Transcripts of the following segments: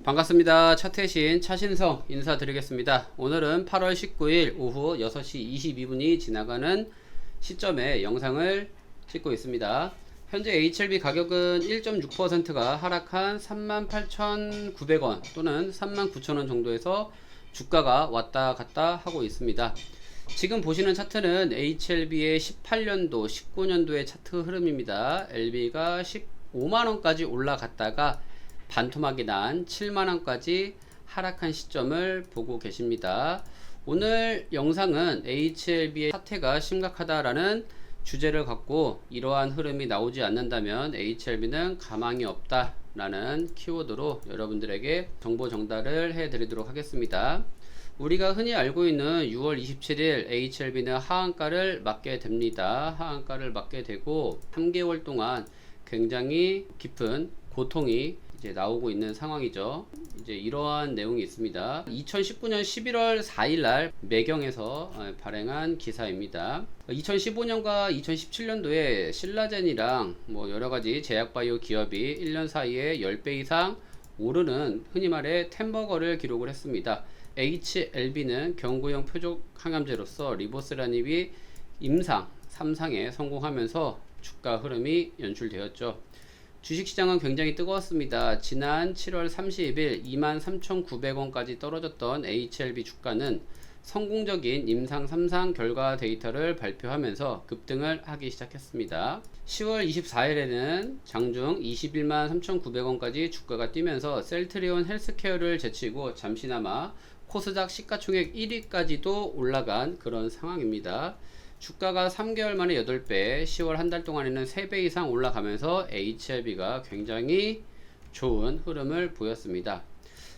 반갑습니다. 차태신 차신성 인사드리겠습니다. 오늘은 8월 19일 오후 6시 22분이 지나가는 시점에 영상을 찍고 있습니다. 현재 HLB 가격은 1.6%가 하락한 38,900원 또는 39,000원 정도에서 주가가 왔다 갔다 하고 있습니다. 지금 보시는 차트는 HLB의 18년도, 19년도의 차트 흐름입니다. LB가 15만원까지 올라갔다가 반토막이 난 7만원까지 하락한 시점을 보고 계십니다. 오늘 영상은 HLB의 사태가 심각하다라는 주제를 갖고 이러한 흐름이 나오지 않는다면 HLB는 가망이 없다 라는 키워드로 여러분들에게 정보 전달을 해 드리도록 하겠습니다. 우리가 흔히 알고 있는 6월 27일 HLB는 하한가를 맞게 됩니다. 하한가를 맞게 되고 3개월 동안 굉장히 깊은 고통이 이제 나오고 있는 상황이죠. 이제 이러한 내용이 있습니다. 2019년 11월 4일날 매경에서 발행한 기사입니다. 2015년과 2017년도에 신라젠이랑 뭐 여러가지 제약바이오 기업이 1년 사이에 10배 이상 오르는 흔히 말해 템버거를 기록을 했습니다. HLB는 경구용 표적 항암제로서 리보스라닙이 임상 3상에 성공하면서 주가 흐름이 연출되었죠. 주식시장은 굉장히 뜨거웠습니다. 지난 7월 30일 23,900원까지 떨어졌던 HLB 주가는 성공적인 임상 3상 결과 데이터를 발표하면서 급등을 하기 시작했습니다. 10월 24일에는 장중 21만 3,900원까지 주가가 뛰면서 셀트리온 헬스케어를 제치고 잠시나마 코스닥 시가총액 1위까지도 올라간 그런 상황입니다. 주가가 3개월 만에 8배, 10월 한 달 동안에는 3배 이상 올라가면서 HLB가 굉장히 좋은 흐름을 보였습니다.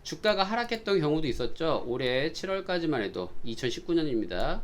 주가가 하락했던 경우도 있었죠. 올해 7월까지만 해도 2019년입니다.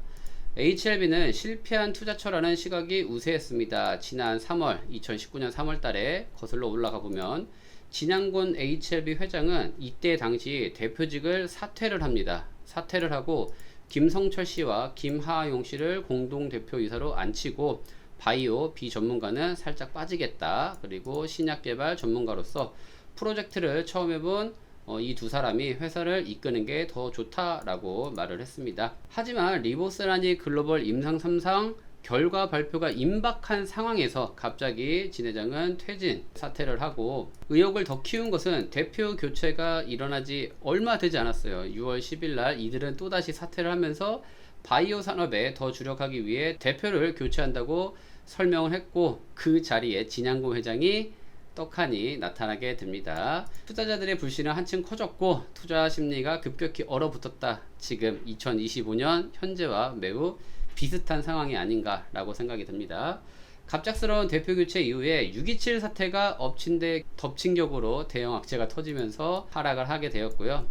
HLB는 실패한 투자처라는 시각이 우세했습니다. 지난 3월, 2019년 3월 달에 거슬러 올라가 보면 진양곤 HLB 회장은 이때 당시 대표직을 사퇴를 합니다. 사퇴를 하고 김성철 씨와 김하용 씨를 공동대표이사로 앉히고 바이오 비전문가는 살짝 빠지겠다. 그리고 신약개발 전문가로서 프로젝트를 처음 해본 이 두 사람이 회사를 이끄는 게 더 좋다라고 말을 했습니다. 하지만 리보스라니 글로벌 임상 3상 결과 발표가 임박한 상황에서 갑자기 진 회장은 퇴진 사퇴를 하고 의혹을 더 키운 것은 대표 교체가 일어나지 얼마 되지 않았어요. 6월 10일 날 이들은 또다시 사퇴를 하면서 바이오 산업에 더 주력하기 위해 대표를 교체한다고 설명을 했고 그 자리에 진양고 회장이 떡하니 나타나게 됩니다. 투자자들의 불신은 한층 커졌고 투자 심리가 급격히 얼어붙었다. 지금 2025년 현재와 매우 비슷한 상황이 아닌가 라고 생각이 듭니다. 갑작스러운 대표 교체 이후에 6.27 사태가 엎친 데 덮친 격으로 대형 악재가 터지면서 하락을 하게 되었고요.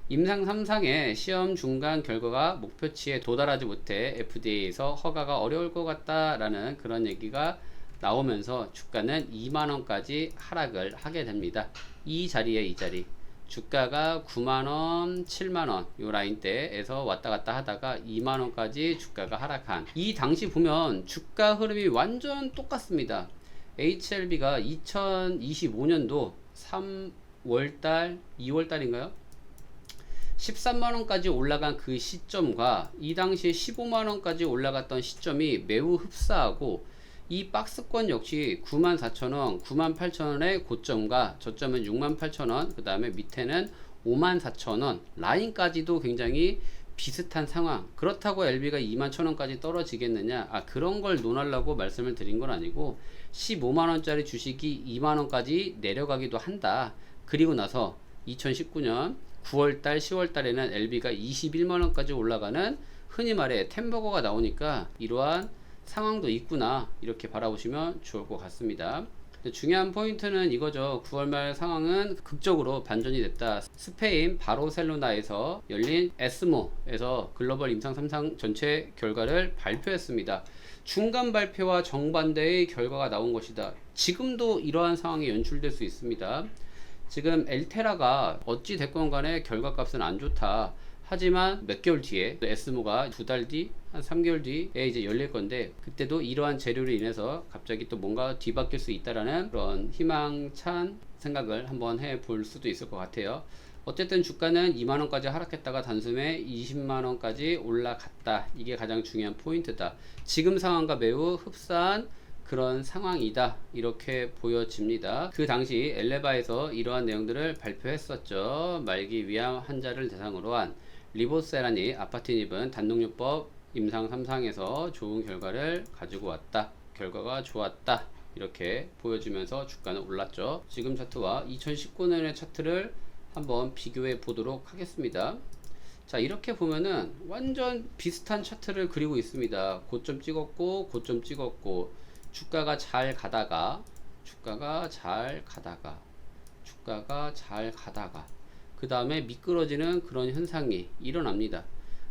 임상 3상의 시험 중간 결과가 목표치에 도달하지 못해 FDA에서 허가가 어려울 것 같다라는 그런 얘기가 나오면서 주가는 2만원까지 하락을 하게 됩니다. 이 자리 주가가 9만원, 7만원 요 라인대에서 왔다갔다 하다가 2만원까지 주가가 하락한 이 당시 보면 주가 흐름이 완전 똑같습니다. HLB가 2025년도 3월달, 2월달인가요? 13만원까지 올라간 그 시점과 이 당시에 15만원까지 올라갔던 시점이 매우 흡사하고 이 박스권 역시 94,000원, 98,000원의 고점과 저점은 68,000원, 그 다음에 밑에는 54,000원 라인까지도 굉장히 비슷한 상황. 그렇다고 LB가 21,000원까지 떨어지겠느냐? 그런 걸 논하려고 말씀을 드린 건 아니고 15만원짜리 주식이 2만원까지 내려가기도 한다. 그리고 나서 2019년 9월달, 10월달에는 LB가 21만원까지 올라가는 흔히 말해 템버거가 나오니까 이러한 상황도 있구나 이렇게 바라보시면 좋을 것 같습니다. 중요한 포인트는 이거죠. 9월 말 상황은 극적으로 반전이 됐다. 스페인 바르셀로나에서 열린 에스모에서 글로벌 임상 3상 전체 결과를 발표했습니다. 중간 발표와 정반대의 결과가 나온 것이다. 지금도 이러한 상황이 연출될 수 있습니다. 지금 엘테라가 어찌 됐건 간에 결과값은 안 좋다. 하지만 몇 개월 뒤에 에스모가 2달 뒤, 한 3개월 뒤에 이제 열릴 건데, 그때도 이러한 재료로 인해서 갑자기 또 뭔가 뒤바뀔 수 있다라는 그런 희망찬 생각을 한번 해볼 수도 있을 것 같아요. 어쨌든 주가는 2만원까지 하락했다가 단숨에 20만원까지 올라갔다. 이게 가장 중요한 포인트다. 지금 상황과 매우 흡사한 그런 상황이다, 이렇게 보여집니다. 그 당시 엘레바에서 이러한 내용들을 발표했었죠. 말기 위암 환자를 대상으로 한 리보세라닉 아파티닙은 단독요법 임상 3상에서 좋은 결과를 가지고 왔다, 결과가 좋았다, 이렇게 보여주면서 주가는 올랐죠. 지금 차트와 2019년의 차트를 한번 비교해 보도록 하겠습니다. 자, 이렇게 보면은 완전 비슷한 차트를 그리고 있습니다. 고점 찍었고 고점 찍었고, 주가가 잘 가다가 그 다음에 미끄러지는 그런 현상이 일어납니다.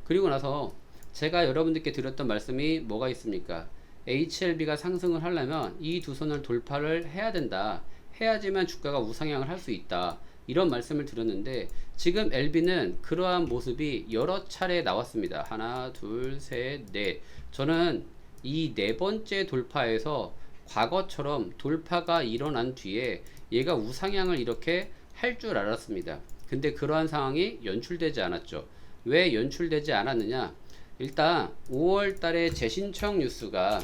그리고 나서 제가 여러분들께 드렸던 말씀이 뭐가 있습니까? HLB가 상승을 하려면 이 두 선을 돌파를 해야 된다, 해야지만 주가가 우상향을 할 수 있다, 이런 말씀을 드렸는데, 지금 LB는 그러한 모습이 여러 차례 나왔습니다. 하나, 둘, 셋, 넷. 저는 이 네 번째 돌파에서 과거처럼 돌파가 일어난 뒤에 얘가 우상향을 이렇게 할 줄 알았습니다. 근데 그러한 상황이 연출되지 않았죠. 왜 연출되지 않았느냐? 일단 5월 달에 재신청 뉴스가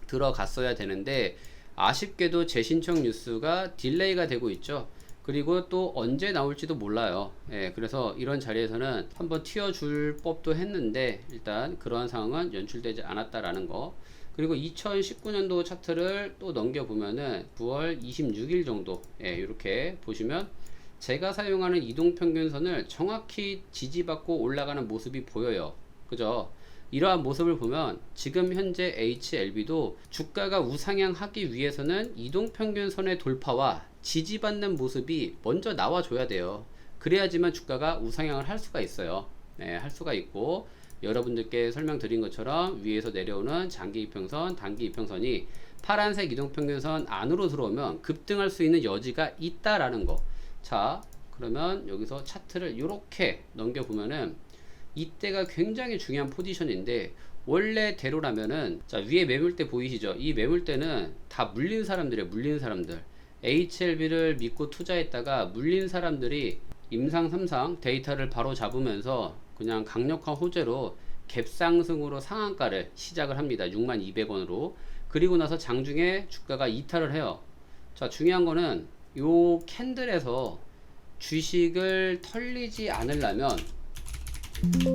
들어갔어야 되는데, 아쉽게도 재신청 뉴스가 딜레이가 되고 있죠. 그리고 또 언제 나올지도 몰라요. 예, 그래서 이런 자리에서는 한번 튀어줄 법도 했는데, 일단 그러한 상황은 연출되지 않았다라는 거. 그리고 2019년도 차트를 또 넘겨보면은 9월 26일 정도, 예, 이렇게 보시면 제가 사용하는 이동평균선을 정확히 지지받고 올라가는 모습이 보여요. 그죠? 이러한 모습을 보면 지금 현재 HLB도 주가가 우상향하기 위해서는 이동평균선의 돌파와 지지받는 모습이 먼저 나와줘야 돼요. 그래야지만 주가가 우상향을 할 수가 있어요. 네, 할 수가 있고, 여러분들께 설명드린 것처럼 위에서 내려오는 장기 이평선, 단기 이평선이 파란색 이동평균선 안으로 들어오면 급등할 수 있는 여지가 있다라는 거. 자, 그러면 여기서 차트를 이렇게 넘겨보면은 이때가 굉장히 중요한 포지션인데, 원래대로라면은, 자, 위에 매물대 보이시죠? 이 매물대는 다 물린 사람들이에요. 물린 사람들. HLB를 믿고 투자했다가 물린 사람들이 임상 3상 데이터를 바로 잡으면서 그냥 강력한 호재로 갭상승으로 상한가를 시작을 합니다. 6200원으로. 그리고 나서 장중에 주가가 이탈을 해요. 자, 중요한 거는 요 캔들에서 주식을 털리지 않으려면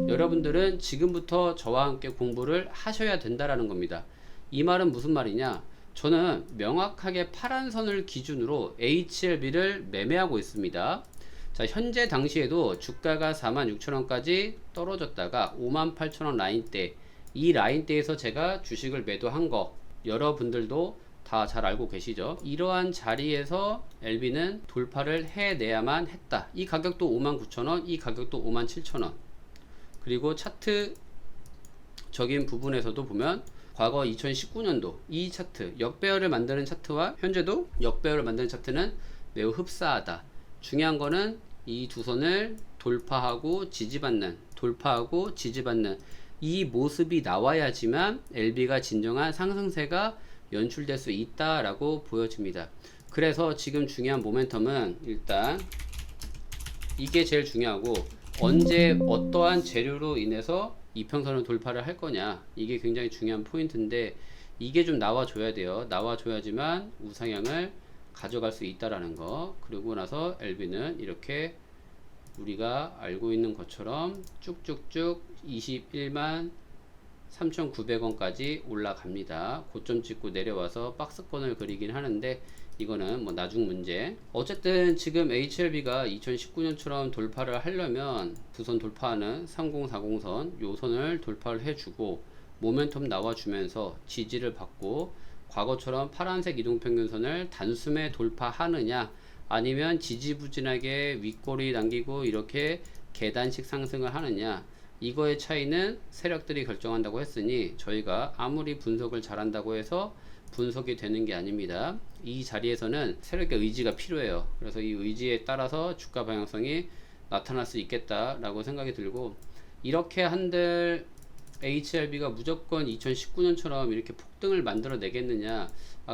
여러분들은 지금부터 저와 함께 공부를 하셔야 된다라는 겁니다. 이 말은 무슨 말이냐? 저는 명확하게 파란 선을 기준으로 HLB를 매매하고 있습니다. 자, 현재 당시에도 주가가 46,000원까지 떨어졌다가 58,000원 라인대, 이 라인대에서 제가 주식을 매도한 거 여러분들도 다 잘 알고 계시죠? 이러한 자리에서 LB는 돌파를 해내야만 했다. 이 가격도 59,000원, 이 가격도 57,000원. 그리고 차트적인 부분에서도 보면 과거 2019년도 이 차트, 역배열을 만드는 차트와 현재도 역배열을 만드는 차트는 매우 흡사하다. 중요한 거는 이 두 선을 돌파하고 지지받는 이 모습이 나와야지만 LB가 진정한 상승세가 연출될 수 있다라고 보여집니다. 그래서 지금 중요한 모멘텀은 일단 이게 제일 중요하고, 언제 어떠한 재료로 인해서 이평선을 돌파를 할 거냐, 이게 굉장히 중요한 포인트인데, 이게 좀 나와줘야 돼요. 나와줘야지만 우상향을 가져갈 수 있다라는 거. 그리고 나서 LB는 이렇게 우리가 알고 있는 것처럼 쭉쭉쭉 21만 3,900원까지 올라갑니다. 고점 찍고 내려와서 박스권을 그리긴 하는데 이거는 뭐 나중 문제. 어쨌든 지금 HLB가 2019년처럼 돌파를 하려면 두선 돌파하는 3040선 요 선을 돌파를 해주고 모멘텀 나와주면서 지지를 받고, 과거처럼 파란색 이동평균선을 단숨에 돌파하느냐, 아니면 지지부진하게 윗꼬리 남기고 이렇게 계단식 상승을 하느냐, 이거의 차이는 세력들이 결정한다고 했으니 저희가 아무리 분석을 잘한다고 해서 분석이 되는 게 아닙니다. 이 자리에서는 세력의 의지가 필요해요. 그래서 이 의지에 따라서 주가 방향성이 나타날 수 있겠다라고 생각이 들고, 이렇게 한들 HLB가 무조건 2019년처럼 이렇게 폭등을 만들어 내겠느냐?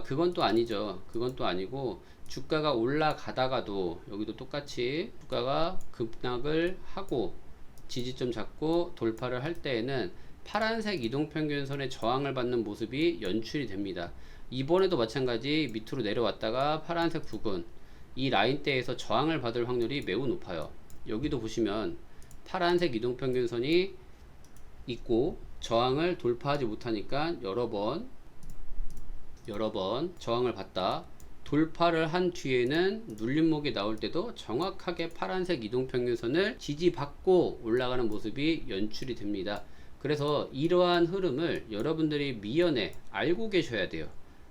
그건 또 아니죠. 그건 또 아니고, 주가가 올라가다가도 여기도 똑같이 주가가 급락을 하고 지지점 잡고 돌파를 할 때에는 파란색 이동평균선의 저항을 받는 모습이 연출이 됩니다. 이번에도 마찬가지 밑으로 내려왔다가 파란색 부근 이 라인대에서 저항을 받을 확률이 매우 높아요. 여기도 보시면 파란색 이동평균선이 있고 저항을 돌파하지 못하니까 여러 번 저항을 받다 돌파를 한 뒤에는 눌림목이 나올 때도 정확하게 파란색 이동평균선을 지지받고 올라가는 모습이 연출이 됩니다. 그래서 이러한 흐름을 여러분들이 미연에 알고 계셔야 돼요.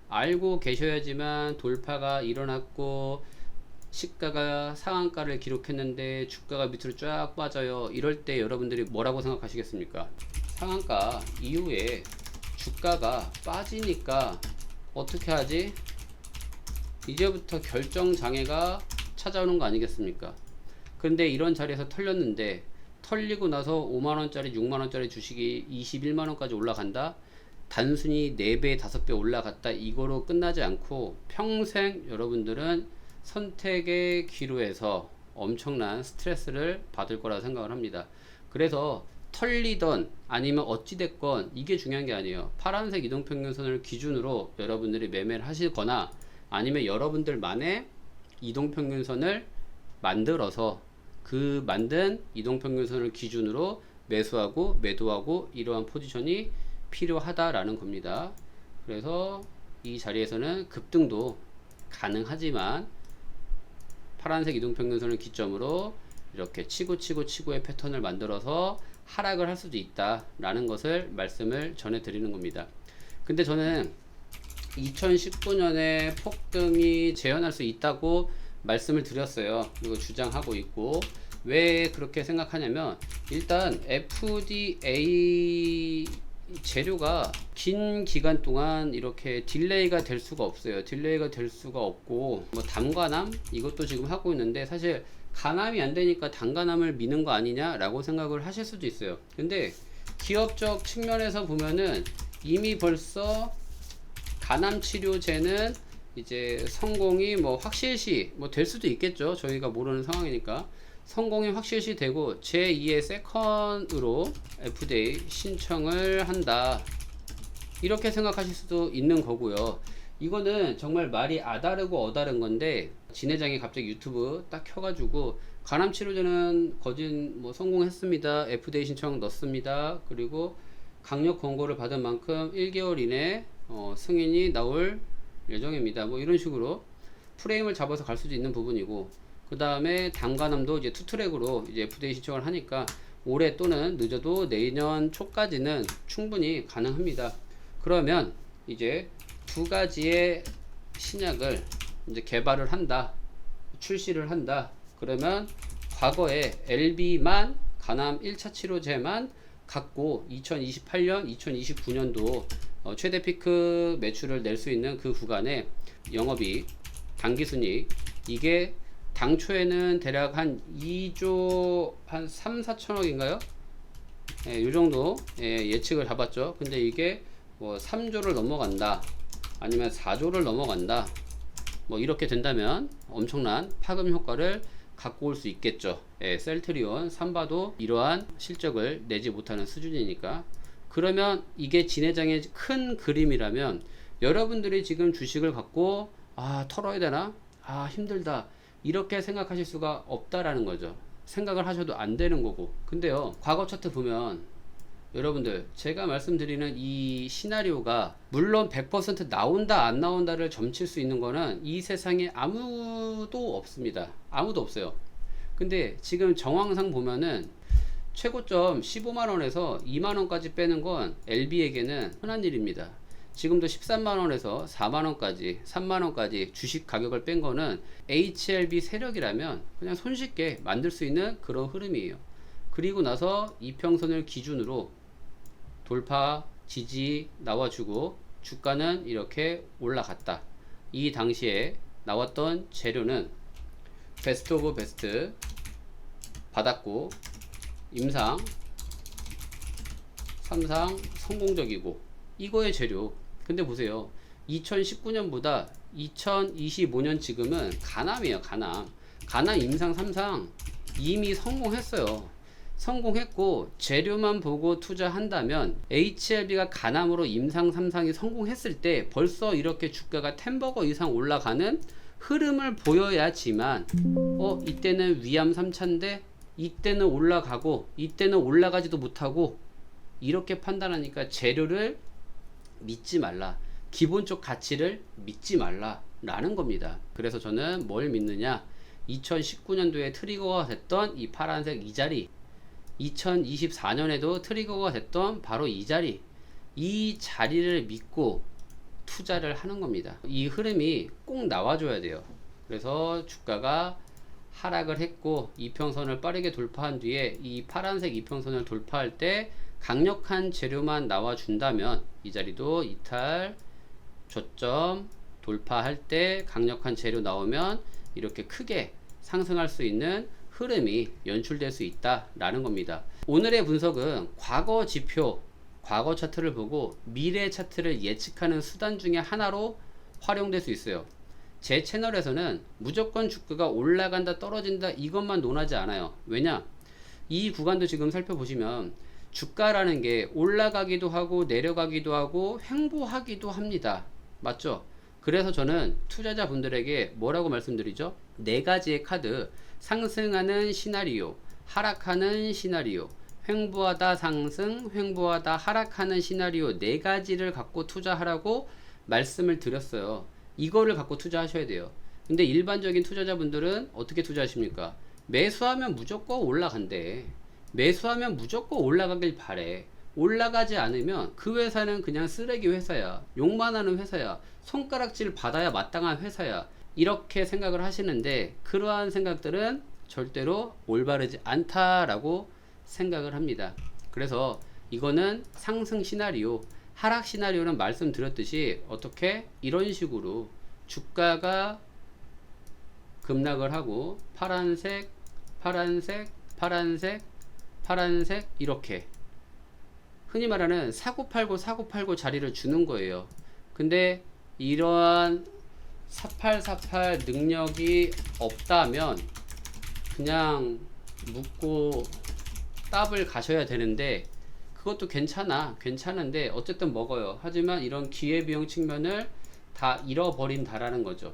알고 계셔야지만 돌파가 일어났고 시가가 상한가를 기록했는데 주가가 밑으로 쫙 빠져요. 이럴 때 여러분들이 뭐라고 생각하시겠습니까? 상한가 이후에 주가가 빠지니까 어떻게 하지? 이제부터 결정장애가 찾아오는 거 아니겠습니까? 근데 이런 자리에서 털렸는데 털리고 나서 5만원짜리 6만원짜리 주식이 21만원까지 올라간다? 단순히 4배 5배 올라갔다 이거로 끝나지 않고 평생 여러분들은 선택의 기로에서 엄청난 스트레스를 받을 거라 생각을 합니다. 그래서 털리던 아니면 어찌됐건 이게 중요한 게 아니에요. 파란색 이동평균선을 기준으로 여러분들이 매매를 하시거나 아니면 여러분들만의 이동평균선을 만들어서 그 만든 이동평균선을 기준으로 매수하고 매도하고 이러한 포지션이 필요하다라는 겁니다. 그래서 이 자리에서는 급등도 가능하지만 파란색 이동평균선을 기점으로 이렇게 치고의 패턴을 만들어서 하락을 할 수도 있다라는 것을 말씀을 전해 드리는 겁니다. 근데 저는 2019년에 폭등이 재현할 수 있다고 말씀을 드렸어요. 그리고 주장하고 있고, 왜 그렇게 생각하냐면 일단 FDA 재료가 긴 기간 동안 이렇게 딜레이가 될 수가 없어요. 딜레이가 될 수가 없고, 뭐 단관함 이것도 지금 하고 있는데 사실 간함이 안 되니까 단관함을 미는 거 아니냐 라고 생각을 하실 수도 있어요. 근데 기업적 측면에서 보면은 이미 벌써 간암 치료제는 이제 성공이 뭐 확실시 뭐 될 수도 있겠죠. 저희가 모르는 상황이니까 성공이 확실시 되고 제2의 세컨으로 FDA 신청을 한다 이렇게 생각하실 수도 있는 거고요. 이거는 정말 말이 아다르고 어다른 건데, 진 회장이 갑자기 유튜브 딱 켜가지고 간암 치료제는 거진 뭐 성공했습니다, FDA 신청 넣습니다, 그리고 강력 권고를 받은 만큼 1개월 이내 승인이 나올 예정입니다, 뭐 이런 식으로 프레임을 잡아서 갈 수도 있는 부분이고, 그 다음에 단간암도 이제 투트랙으로 이제 FDA 신청을 하니까 올해 또는 늦어도 내년 초까지는 충분히 가능합니다. 그러면 이제 두 가지의 신약을 이제 개발을 한다, 출시를 한다. 그러면 과거에 LB만 간암 1차 치료제만 갖고 2028년, 2029년도 최대 피크 매출을 낼 수 있는 그 구간에 영업이익, 당기순이익 이게 당초에는 대략 한 2조 한 3, 4천억인가요? 예, 요 정도 예측을 잡았죠. 근데 이게 뭐 3조를 넘어간다, 아니면 4조를 넘어간다, 뭐 이렇게 된다면 엄청난 파급 효과를 갖고 올 수 있겠죠. 예, 셀트리온, 삼바도 이러한 실적을 내지 못하는 수준이니까. 그러면 이게 진 회장의 큰 그림이라면 여러분들이 지금 주식을 갖고 털어야 되나? 힘들다 이렇게 생각하실 수가 없다라는 거죠. 생각을 하셔도 안 되는 거고. 근데요, 과거 차트 보면 여러분들 제가 말씀드리는 이 시나리오가 물론 100% 나온다 안 나온다를 점칠 수 있는 거는 이 세상에 아무도 없습니다. 아무도 없어요. 근데 지금 정황상 보면은 최고점 15만원에서 2만원까지 빼는 건 LB에게는 흔한 일입니다. 지금도 13만원에서 4만원까지 3만원까지 주식 가격을 뺀 거는 HLB 세력이라면 그냥 손쉽게 만들 수 있는 그런 흐름이에요. 그리고 나서 이평선을 기준으로 돌파 지지 나와주고 주가는 이렇게 올라갔다. 이 당시에 나왔던 재료는 베스트 오브 베스트 받았고, 임상, 삼상 성공적이고, 이거의 재료. 근데 보세요. 2019년보다 2025년 지금은 가남이에요. 가남. 가남, 임상, 삼상 이미 성공했어요. 성공했고 재료만 보고 투자한다면 HLB가 가남으로 임상, 삼상이 성공했을 때 벌써 이렇게 주가가 10버거 이상 올라가는 흐름을 보여야지만 이때는 위암 3차인데 이때는 올라가고 이때는 올라가지도 못하고, 이렇게 판단하니까 재료를 믿지 말라, 기본적 가치를 믿지 말라 라는 겁니다. 그래서 저는 뭘 믿느냐, 2019년도에 트리거가 됐던 이 파란색 이 자리, 2024년에도 트리거가 됐던 바로 이 자리, 이 자리를 믿고 투자를 하는 겁니다. 이 흐름이 꼭 나와줘야 돼요. 그래서 주가가 하락을 했고 이평선을 빠르게 돌파한 뒤에 이 파란색 이평선을 돌파할 때 강력한 재료만 나와준다면, 이 자리도 이탈, 저점 돌파할 때 강력한 재료 나오면 이렇게 크게 상승할 수 있는 흐름이 연출될 수 있다 라는 겁니다. 오늘의 분석은 과거 지표, 과거 차트를 보고 미래 차트를 예측하는 수단 중에 하나로 활용될 수 있어요. 제 채널에서는 무조건 주가가 올라간다 떨어진다 이것만 논하지 않아요. 왜냐, 이 구간도 지금 살펴보시면 주가라는 게 올라가기도 하고 내려가기도 하고 횡보하기도 합니다. 맞죠? 그래서 저는 투자자분들에게 뭐라고 말씀드리죠? 네 가지의 카드, 상승하는 시나리오, 하락하는 시나리오, 횡보하다 상승, 횡보하다 하락하는 시나리오 네 가지를 갖고 투자하라고 말씀을 드렸어요. 이거를 갖고 투자하셔야 돼요. 근데 일반적인 투자자분들은 어떻게 투자하십니까? 매수하면 무조건 올라간대. 매수하면 무조건 올라가길 바래. 올라가지 않으면 그 회사는 그냥 쓰레기 회사야, 욕만 하는 회사야, 손가락질 받아야 마땅한 회사야, 이렇게 생각을 하시는데, 그러한 생각들은 절대로 올바르지 않다라고 생각을 합니다. 그래서 이거는 상승 시나리오, 하락 시나리오는 말씀드렸듯이 어떻게 이런 식으로 주가가 급락을 하고 파란색, 파란색, 파란색, 파란색, 이렇게 흔히 말하는 사고팔고 사고팔고 자리를 주는 거예요. 근데 이러한 4848 능력이 없다면 그냥 묻고 답을 가셔야 되는데, 그것도 괜찮은데 어쨌든 먹어요. 하지만 이런 기회비용 측면을 다 잃어버린다라는 거죠.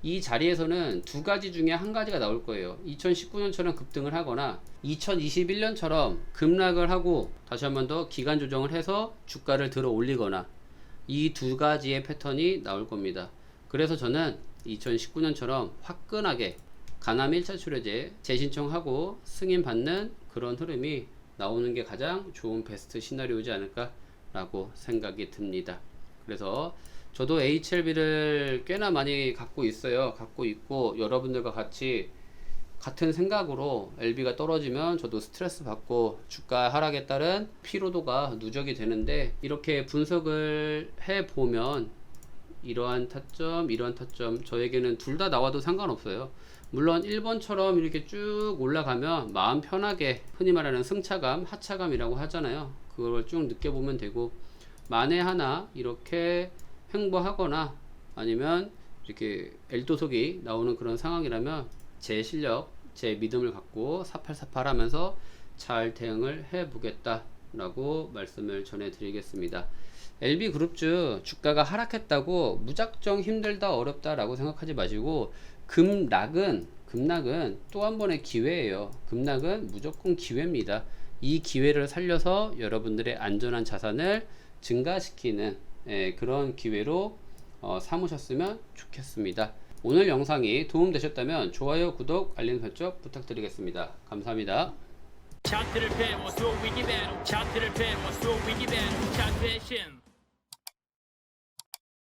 이 자리에서는 두 가지 중에 한 가지가 나올 거예요. 2019년처럼 급등을 하거나 2021년처럼 급락을 하고 다시 한 번 더 기간 조정을 해서 주가를 들어 올리거나, 이 두 가지의 패턴이 나올 겁니다. 그래서 저는 2019년처럼 화끈하게 가남 1차 출혈제 재신청하고 승인 받는 그런 흐름이 나오는 게 가장 좋은 베스트 시나리오지 않을까 라고 생각이 듭니다. 그래서 저도 HLB를 꽤나 많이 갖고 있어요. 갖고 있고 여러분들과 같이 같은 생각으로 LB가 떨어지면 저도 스트레스 받고 주가 하락에 따른 피로도가 누적이 되는데, 이렇게 분석을 해보면 이러한 타점, 이러한 타점, 저에게는 둘 다 나와도 상관없어요. 물론 1번처럼 이렇게 쭉 올라가면 마음 편하게 흔히 말하는 승차감, 하차감이라고 하잖아요. 그걸 쭉 느껴보면 되고, 만에 하나 이렇게 횡보하거나 아니면 이렇게 L도속이 나오는 그런 상황이라면 제 실력, 제 믿음을 갖고 4848 하면서 잘 대응을 해 보겠다 라고 말씀을 전해 드리겠습니다. LB그룹주 주가가 하락했다고 무작정 힘들다 어렵다 라고 생각하지 마시고, 급락은 또 한 번의 기회예요. 급락은 무조건 기회입니다. 이 기회를 살려서 여러분들의 안전한 자산을 증가시키는 그런 기회로 삼으셨으면 좋겠습니다. 오늘 영상이 도움되셨다면 좋아요, 구독, 알림 설정 부탁드리겠습니다. 감사합니다. 차트를 배워 쏘위기 배로 차트를 배워 쏘위기 배로 차트의 신